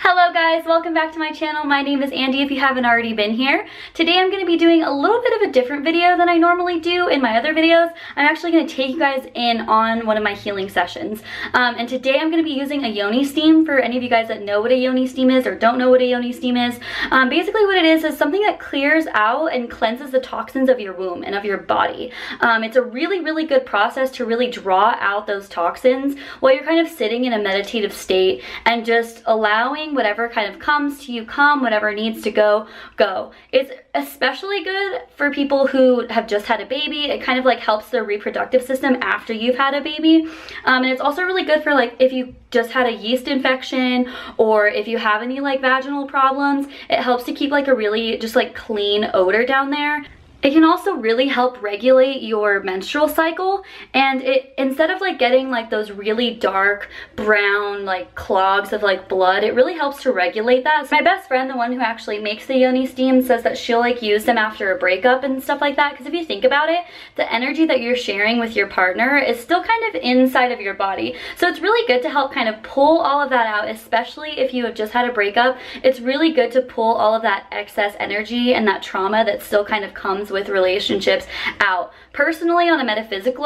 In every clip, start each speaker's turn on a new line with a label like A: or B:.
A: Hello guys, welcome back to my channel. My name is Andy if you haven't already been here. Today I'm going to be doing a little bit of a different video than I normally do in my other videos. I'm actually going to take you guys in on one of my healing sessions. And today I'm going to be using a Yoni steam for any of you guys that know what a Yoni steam is or don't know what a Yoni steam is. Basically what it is something that clears out and cleanses the toxins of your womb and of your body. It's a really good process to really draw out those toxins while you're kind of sitting in a meditative state and just allowing whatever kind of comes to you come, whatever needs to go. It's especially good for people who have just had a baby. It kind of like helps their reproductive system after you've had a baby. And it's also really good for like if you just had a yeast infection or if you have any like vaginal problems. It helps to keep like a really just like clean odor down there. It can also really help regulate your menstrual cycle, and it instead of like getting like those really dark brown like clogs of like blood, it really helps to regulate that. So my best friend, the one who actually makes the Yoni steam, says that she'll like use them after a breakup and stuff like that, because if you think about it, the energy that you're sharing with your partner is still kind of inside of your body. So it's really good to help kind of pull all of that out, especially if you have just had a breakup. It's really good to pull all of that excess energy and that trauma that still kind of comes with relationships out. Personally, on a metaphysical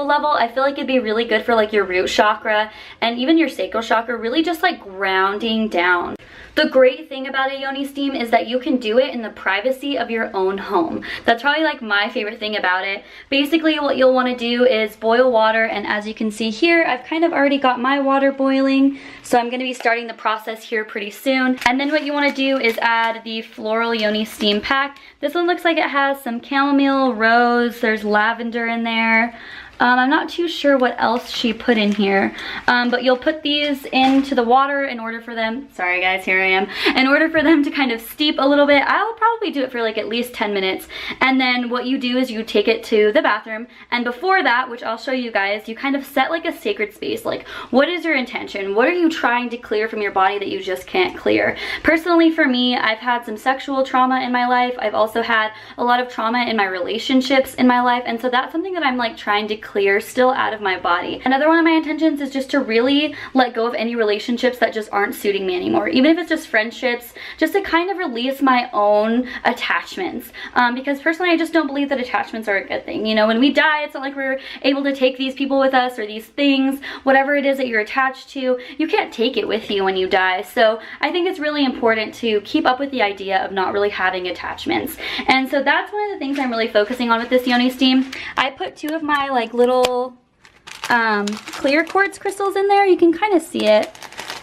A: level, I feel like it'd be really good for like your root chakra and even your sacral chakra, really just like grounding down. The great thing about a Yoni steam is that you can do it in the privacy of your own home. That's probably like my favorite thing about it. Basically, what you'll want to do is boil water, and as you can see here, I've kind of already got my water boiling, so I'm going to be starting the process here pretty soon. And then what you want to do is add the floral Yoni steam pack. This one looks like it has some chamomile, rose, there's lavender in there. I'm not too sure what else she put in here, but you'll put these into the water in order for them, sorry guys, here I am, in order for them to kind of steep a little bit. I'll probably do it for like at least 10 minutes. And then what you do is you take it to the bathroom, and before that, which I'll show you guys, you kind of set like a sacred space. Like, what is your intention? What are you trying to clear from your body that you just can't clear? Personally, for me, I've had some sexual trauma in my life. I've also had a lot of trauma in my relationships in my life, and so that's something that I'm like trying to clear still out of my body. Another one of my intentions is just to really let go of any relationships that just aren't suiting me anymore, even if it's just friendships, just to kind of release my own attachments, because personally I just don't believe that attachments are a good thing. You know, when we die, it's not like we're able to take these people with us or these things, whatever it is that you're attached to, you can't take it with you when you die. So I think it's really important to keep up with the idea of not really having attachments. And so that's one of the things I'm really focusing on with this Yoni steam. I put two of my like little clear quartz crystals in there. You can kind of see it,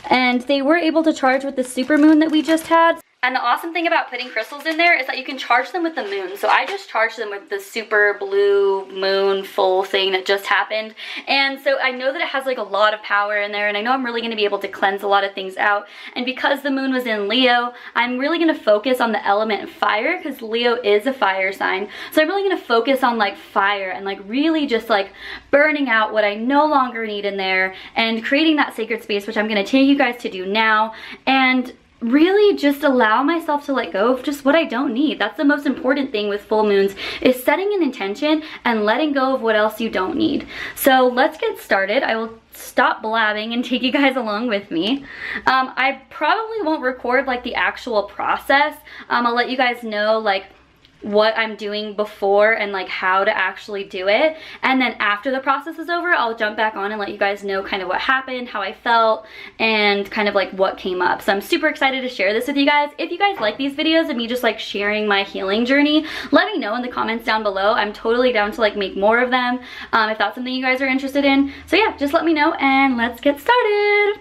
A: and they were able to charge with the super moon that we just had. And the awesome thing about putting crystals in there is that you can charge them with the moon. So I just charged them with the super blue moon full thing that just happened. And so I know that it has like a lot of power in there, and I know I'm really going to be able to cleanse a lot of things out. And because the moon was in Leo, I'm really going to focus on the element fire, because Leo is a fire sign. So I'm really going to focus on like fire and like really just like burning out what I no longer need in there and creating that sacred space, which I'm going to take you guys to do now. And really just allow myself to let go of just what I don't need. That's the most important thing with full moons, is setting an intention and letting go of what else you don't need. So let's get started. I will stop blabbing and take you guys along with me. I probably won't record like the actual process. I'll let you guys know like what I'm doing before and like how to actually do it, and then after the process is over, I'll jump back on and let you guys know kind of what happened, how I felt, and kind of like what came up. So I'm super excited to share this with you guys. If you guys like these videos of me just like sharing my healing journey, let me know in the comments down below. I'm totally down to like make more of them if that's something you guys are interested in. So yeah, just let me know and let's get started.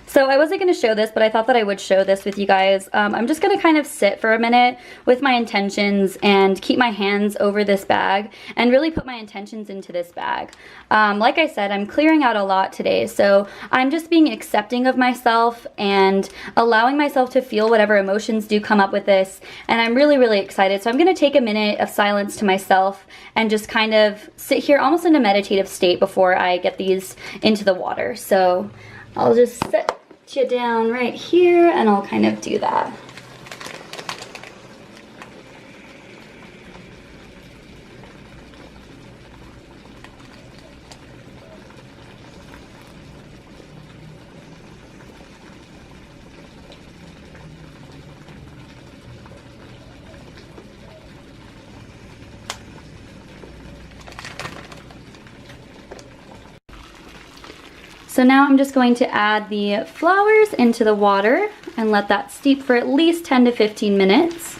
A: So I wasn't going to show this, but I thought that I would show this with you guys. I'm just going to kind of sit for a minute with my intentions and keep my hands over this bag and really put my intentions into this bag. Like I said, I'm clearing out a lot today, so I'm just being accepting of myself and allowing myself to feel whatever emotions do come up with this, and I'm really excited. So I'm going to take a minute of silence to myself and just kind of sit here almost in a meditative state before I get these into the water. So I'll just sit you down right here and I'll kind of do that. So now I'm just going to add the flowers into the water and let that steep for at least 10 to 15 minutes.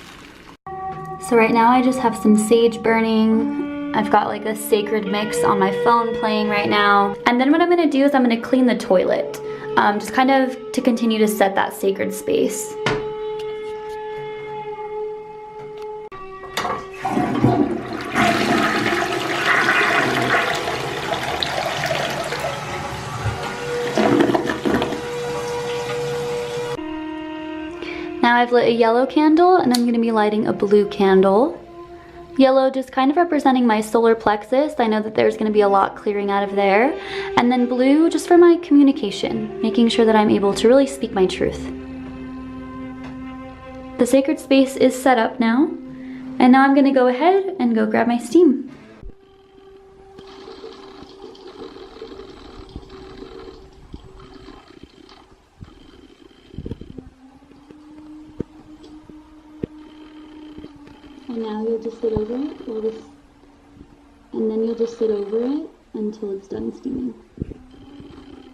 A: So right now I just have some sage burning. I've got like a sacred mix on my phone playing right now. And then what I'm gonna do is I'm gonna clean the toilet, just kind of to continue to set that sacred space. Now I've lit a yellow candle and I'm gonna be lighting a blue candle. Yellow just kind of representing my solar plexus. I know that there's gonna be a lot clearing out of there. And then blue just for my communication, making sure that I'm able to really speak my truth. The sacred space is set up now. And now I'm gonna go ahead and go grab my steam. And now you'll just sit over it while this, and then you'll just sit over it until it's done steaming.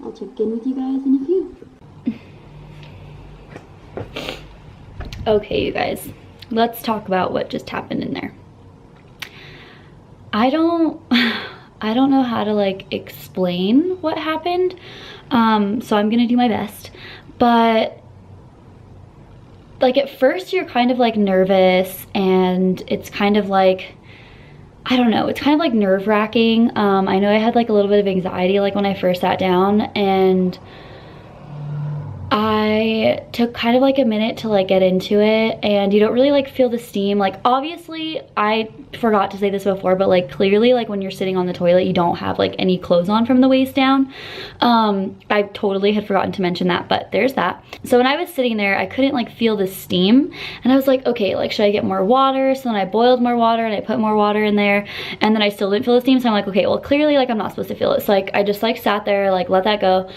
A: I'll check in with you guys in a few. Okay, you guys, let's talk about what just happened in there. I don't know how to like explain what happened, so I'm gonna do my best, but like at first you're kind of like nervous and it's kind of like, I don't know, it's kind of like nerve-wracking. I know I had like a little bit of anxiety like when I first sat down, and I took kind of like a minute to like get into it, and you don't really like feel the steam. Like obviously, I forgot to say this before, but like clearly like when you're sitting on the toilet you don't have like any clothes on from the waist down. I totally had forgotten to mention that, but there's that. So when I was sitting there I couldn't like feel the steam, and I was like, okay, like should I get more water? So then I boiled more water and I put more water in there, and then I still didn't feel the steam. So I'm like, okay, well clearly like I'm not supposed to feel it. So like I just like sat there, like let that go.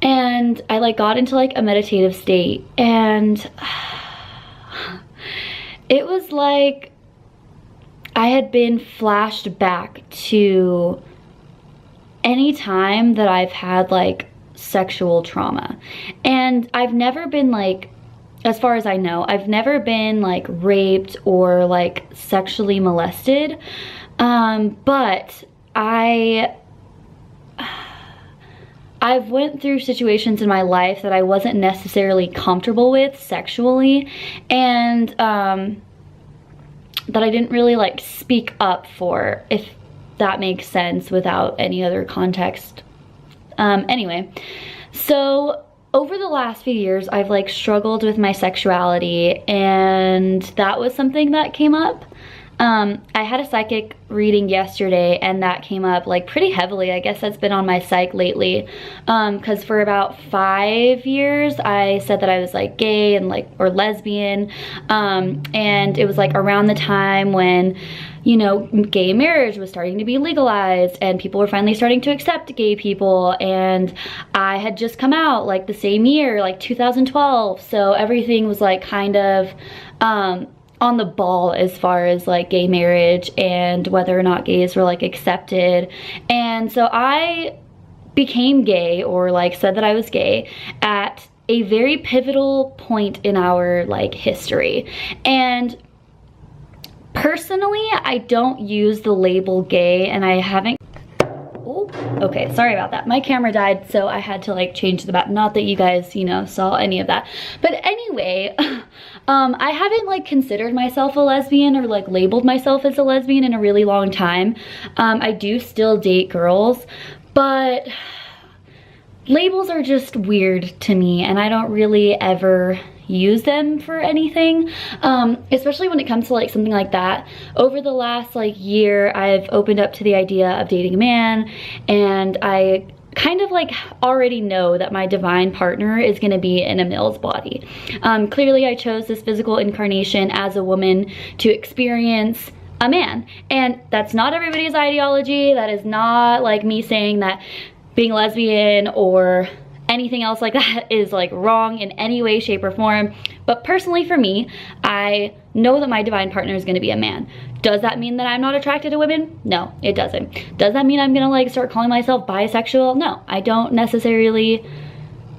A: And I like got into like a meditative state, and it was like I had been flashed back to any time that I've had like sexual trauma. And I've never been like, as far as I know, I've never been like raped or like sexually molested, but I've went through situations in my life that I wasn't necessarily comfortable with sexually, and that I didn't really like speak up for, if that makes sense without any other context. Anyway, so over the last few years I've like struggled with my sexuality, and that was something that came up. I had a psychic reading yesterday and that came up like pretty heavily. I guess that's been on my psych lately, because for about 5 years I said that I was like gay and like, or lesbian, and it was like around the time when, you know, gay marriage was starting to be legalized and people were finally starting to accept gay people, and I had just come out like the same year, like 2012, so everything was like kind of on the ball as far as like gay marriage and whether or not gays were like accepted. And so I became gay, or like said that I was gay, at a very pivotal point in our like history. And personally, I don't use the label gay, and I haven't. Oh, okay, sorry about that. My camera died, so I had to like change the back. Not that you guys, you know, saw any of that. But anyway, I haven't like considered myself a lesbian or like labeled myself as a lesbian in a really long time. I do still date girls, but labels are just weird to me, and I don't really ever use them for anything, especially when it comes to like something like that. Over the last like year, I've opened up to the idea of dating a man, and I kind of like already know that my divine partner is going to be in a male's body. Clearly I chose this physical incarnation as a woman to experience a man, and that's not everybody's ideology. That is not like me saying that being lesbian or anything else like that is like wrong in any way, shape, or form. But personally for me, I know that my divine partner is gonna be a man. Does that mean that I'm not attracted to women? No, it doesn't. Does that mean I'm gonna like start calling myself bisexual? No, I don't necessarily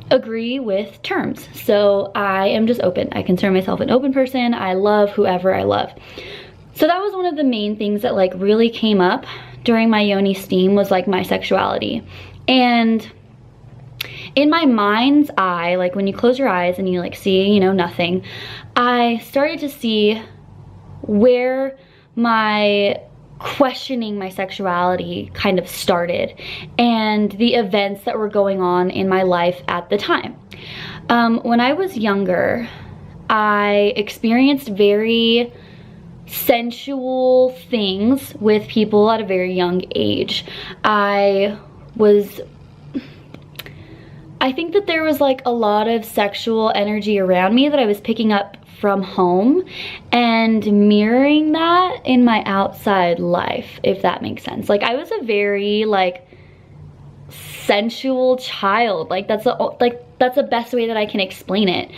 A: agree with terms. So I am just open. I consider myself an open person. I love whoever I love. So that was one of the main things that like really came up during my Yoni steam, was like my sexuality. And in my mind's eye, like when you close your eyes and you like see, you know, nothing, I started to see where my questioning my sexuality kind of started, and the events that were going on in my life at the time. When I was younger, I experienced very sensual things with people at a very young age. I think that there was like a lot of sexual energy around me that I was picking up from home and mirroring that in my outside life, if that makes sense. Like I was a very like sensual child. Like that's the best way that I can explain it.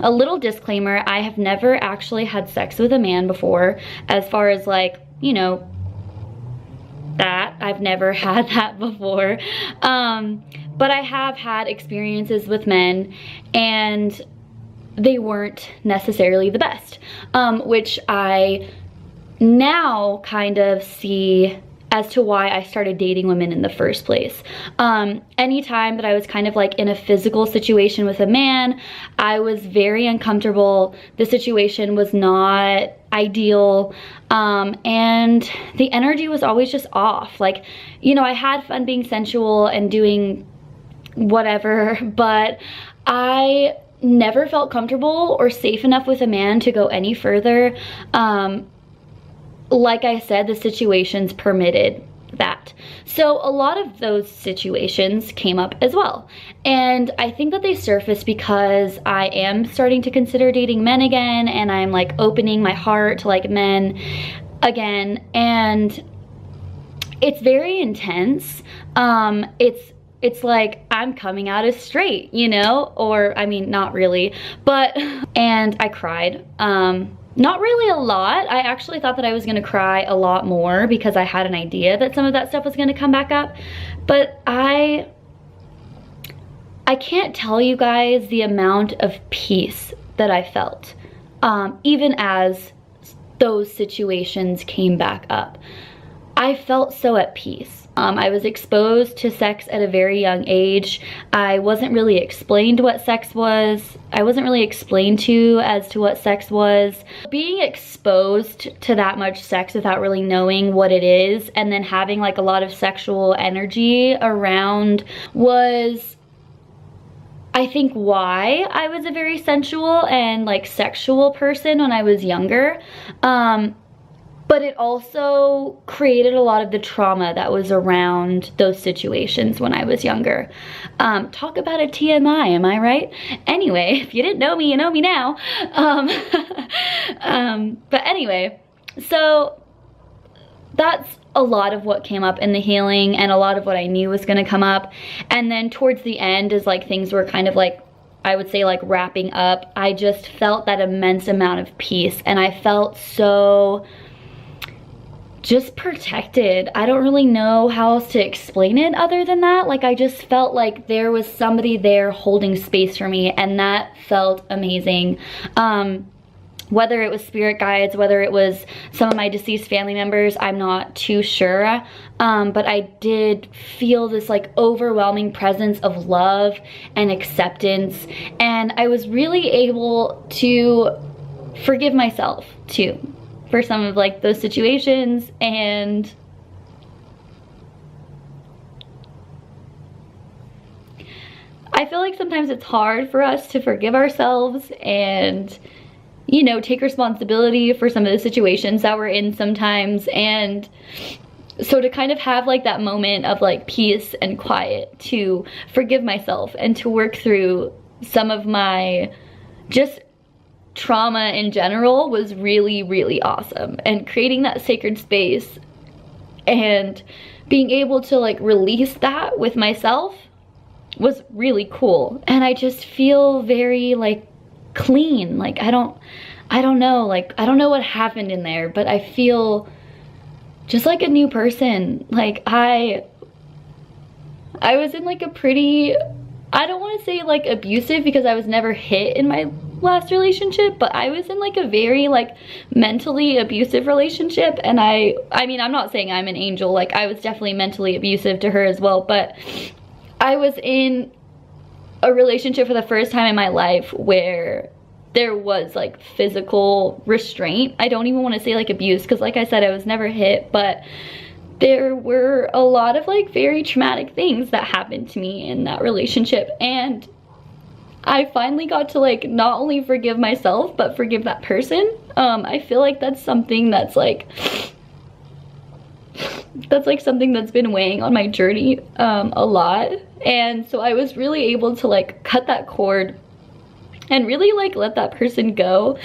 A: A little disclaimer, I have never actually had sex with a man before, as far as like, you know, that. I've never had that before. But I have had experiences with men, and they weren't necessarily the best, which I now kind of see as to why I started dating women in the first place. Anytime that I was kind of like in a physical situation with a man, I was very uncomfortable. The situation was not ideal, and the energy was always just off. Like, you know, I had fun being sensual and doing whatever, but I never felt comfortable or safe enough with a man to go any further. Like I said, the situations permitted that. So a lot of those situations came up as well. And I think that they surfaced because I am starting to consider dating men again, and I'm like opening my heart to like men again. And it's very intense. It's like I'm coming out as straight, you know, or I mean, not really, but, and I cried. Not really a lot. I actually thought that I was gonna cry a lot more because I had an idea that some of that stuff was gonna come back up. But I can't tell you guys the amount of peace that I felt, even as those situations came back up. I felt so at peace. I was exposed to sex at a very young age. I wasn't really explained what sex was. I wasn't really explained to as to what sex was. Being exposed to that much sex without really knowing what it is, and then having like a lot of sexual energy around, was, I think, why I was a very sensual and like sexual person when I was younger. But it also created a lot of the trauma that was around those situations when I was younger. Talk about a TMI, am I right? Anyway, if you didn't know me, you know me now. But anyway, so that's a lot of what came up in the healing, and a lot of what I knew was gonna come up. And then towards the end, as like things were kind of like, I would say like wrapping up, I just felt that immense amount of peace, and I felt so just protected. I don't really know how else to explain it other than that. Like I just felt like there was somebody there holding space for me, and that felt amazing. Whether it was spirit guides, whether it was some of my deceased family members, I'm not too sure. But I did feel this like overwhelming presence of love and acceptance, and I was really able to forgive myself too for some of like those situations. And I feel like sometimes it's hard for us to forgive ourselves and, you know, take responsibility for some of the situations that we're in sometimes. And so to kind of have like that moment of like peace and quiet to forgive myself and to work through some of my just trauma in general was really, really awesome. And creating that sacred space and being able to like release that with myself was really cool. And I just feel very like clean. Like I don't know, like I don't know what happened in there, but I feel just like a new person. Like I was in like a pretty, I don't want to say like abusive because I was never hit in my last relationship, but I was in like a very like mentally abusive relationship. And I mean, I'm not saying I'm an angel, like I was definitely mentally abusive to her as well, but I was in a relationship for the first time in my life where there was like physical restraint. I don't even want to say like abuse because like I said, I was never hit, but there were a lot of like very traumatic things that happened to me in that relationship. And I finally got to like not only forgive myself, but forgive that person. I feel like that's something that's like something that's been weighing on my journey a lot. And so I was really able to like cut that cord and really like let that person go.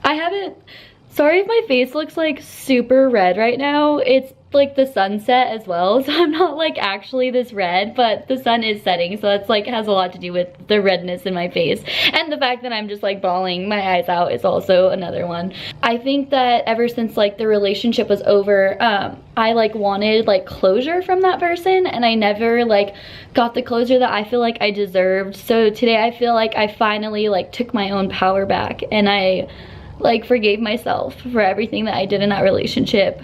A: I haven't, sorry if my face looks like super red right now. It's like the sunset as well, so I'm not like actually this red, but the sun is setting, so that's like has a lot to do with the redness in my face. And the fact that I'm just like bawling my eyes out is also another one. I think that ever since like the relationship was over, I like wanted like closure from that person, and I never like got the closure that I feel like I deserved. So today I feel like I finally like took my own power back, and I like forgave myself for everything that I did in that relationship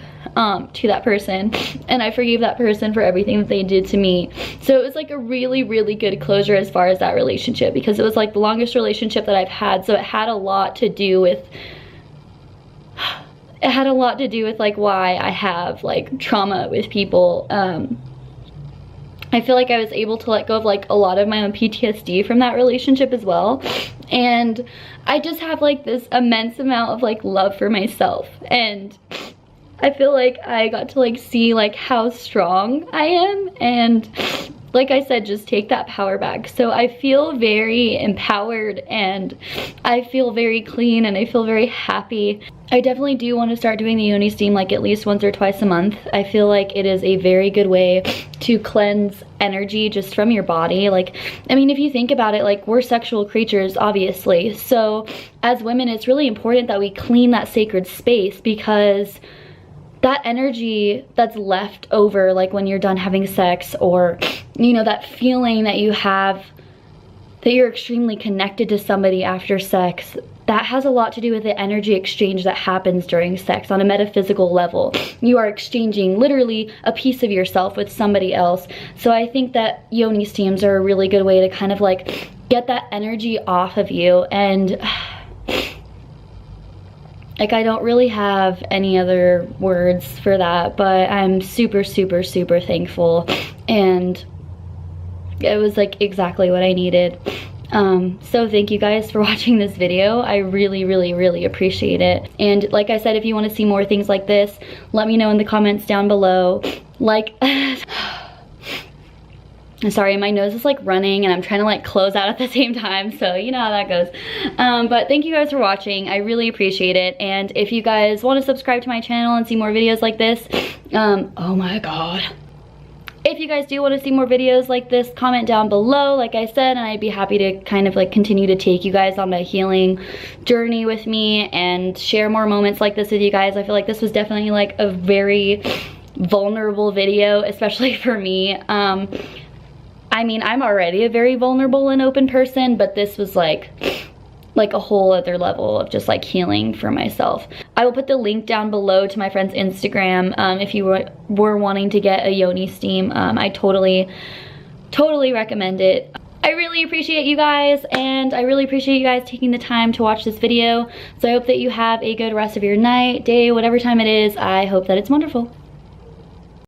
A: to that person, and I forgave that person for everything that they did to me. So it was like a really, really good closure as far as that relationship, because it was like the longest relationship that I've had, so it had a lot to do with like why I have like trauma with people. I feel like I was able to let go of like a lot of my own PTSD from that relationship as well. And I just have like this immense amount of like love for myself. And I feel like I got to like see like how strong I am, and like I said, just take that power back. So I feel very empowered, and I feel very clean, and I feel very happy. I definitely do want to start doing the Yoni steam like at least once or twice a month. I feel like it is a very good way to cleanse energy just from your body. Like, I mean, if you think about it, like we're sexual creatures, obviously. So as women, it's really important that we clean that sacred space, because that energy that's left over, like when you're done having sex, or, you know, that feeling that you have that you're extremely connected to somebody after sex, that has a lot to do with the energy exchange that happens during sex on a metaphysical level. You are exchanging literally a piece of yourself with somebody else. So I think that Yoni steams are a really good way to kind of like get that energy off of you. And like, I don't really have any other words for that, but I'm super, super, super thankful. And it was like exactly what I needed. So thank you guys for watching this video. I really, really, really appreciate it. And like I said, if you want to see more things like this, let me know in the comments down below. Like, I'm sorry, my nose is like running and I'm trying to like close out at the same time, so you know how that goes. But thank you guys for watching. I really appreciate it. And if you guys want to subscribe to my channel and see more videos like this, oh my god. If you guys do want to see more videos like this, comment down below, like I said, and I'd be happy to kind of like continue to take you guys on my healing journey with me and share more moments like this with you guys. I feel like this was definitely like a very vulnerable video, especially for me. I mean, I'm already a very vulnerable and open person, but this was like a whole other level of just like healing for myself. I will put the link down below to my friend's Instagram if you were wanting to get a Yoni steam. I totally recommend it. I really appreciate you guys, and I really appreciate you guys taking the time to watch this video. So I hope that you have a good rest of your night, day, whatever time it is. I hope that it's wonderful.